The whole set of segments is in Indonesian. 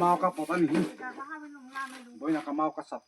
mau ka po ban hi boy na ka mau ka sap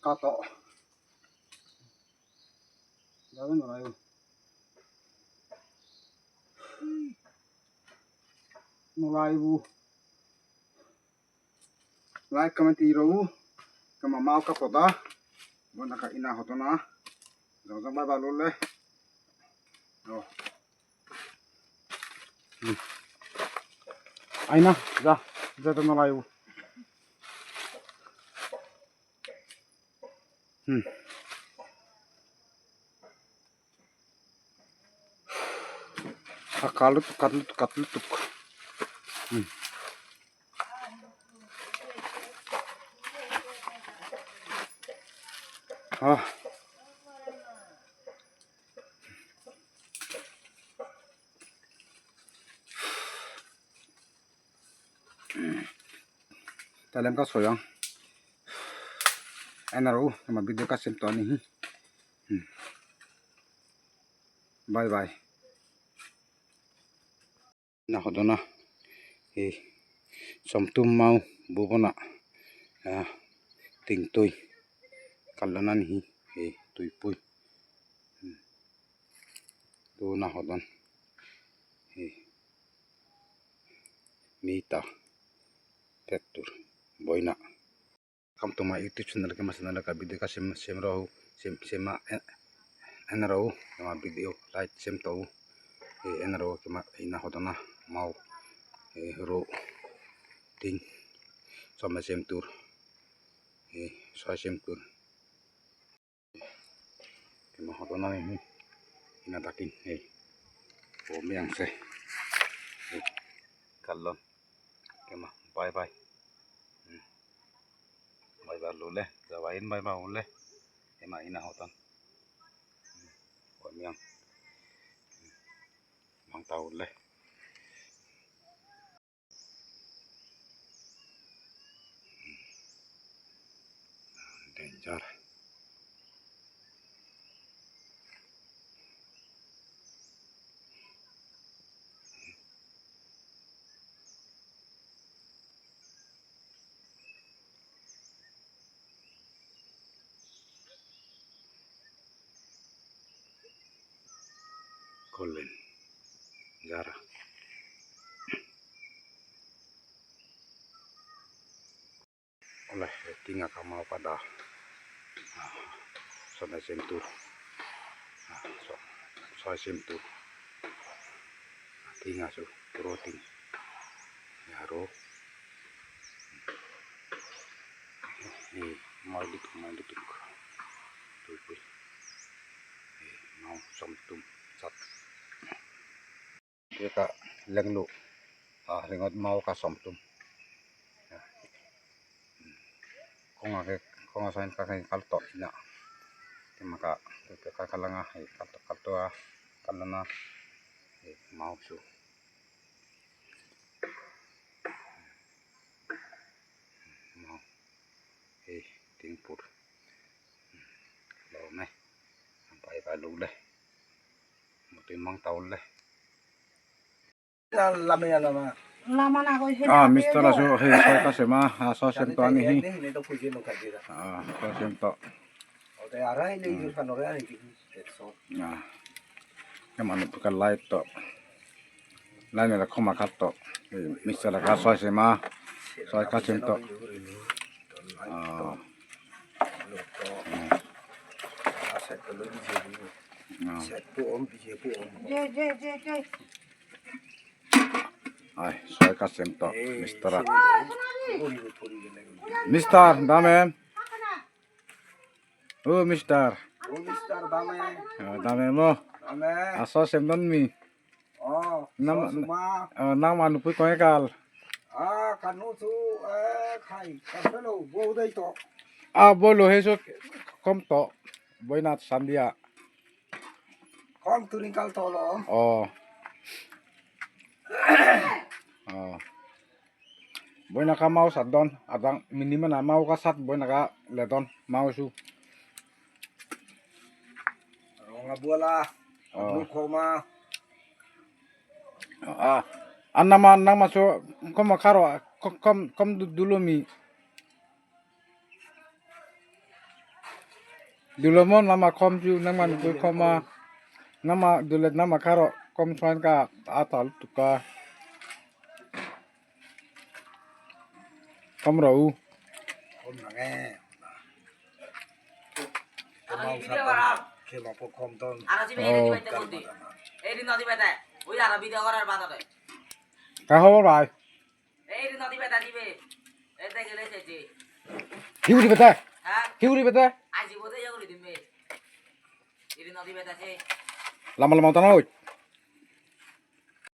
kato daun rayo mulai bu like comment iro kama mau ka poda bona ka ina hotona jang ba balole oh aina ja to mulai bu akalut katlut dalam ka soyang enaro sama video ka sim to ni bye bye na hodona somtum mau bubona ting toy kalanan hi tuipui do na hodon mita tektur boina come to my YouTube channel ke mas nala ka video ka sim rahu sema enaro ma video like sim to enaro ke ma ina hodona mau ro ting sama sim tur so sim tur ke ma hodona ni ina takin o miang se kallon ke ma bye bye bye bye lule jawain bye bye lule มาอีนาเฮาตอนบ่เมียงบางเตาเลยdanger Colin Zara oleh tinggal kamau pada sampai sentuh so sentuh tinggal su protein yaro mau dituk tuh mau somtum sat kita lenglu lengot mau ka somtum kung asain ka kay kalto ina maka kakalanga kalto kalana mau su mau tingpur lo me sampai balung deh mutimang taul deh lama na ko Mr. Aso soy kasi ma so sento ani hi Nito po sino kadira. so sento O te aray ni yun kanore ani so. Kaman bukan light to lain la koma katto Mr. Ka soy sema soy ka sento Set ko lagi set po bije po je ay soy ka sento Mr. Puri Mr. dame Mr. Mister dame Dame mo dame aso semdon mi suma nang manu pu koy kal kanu su khai kanelo bo dai to bolo heso kom to boinat sandia kom turing kal to lo boina ka mau sadon adang minimal na mau ka sat boina ka ledon mau su nga bola lu koma anama nang maso kom karo kom dulu mi dulu mo nama kom ju nang man ko koma nama dulu nama karo kom soan ka atal tuka kom rau kom nange খেলা কম তো এই নদী বেটা ওই আর ভিডিও করার বাদে ka ho bai এই নদী বেটা দিবে এই দেখে লেছেছে hiu di beta হ্যাঁ hiu di beta IG Bade ইয়া করে দিবে এই নদী বেটা আছে lama lama tanoi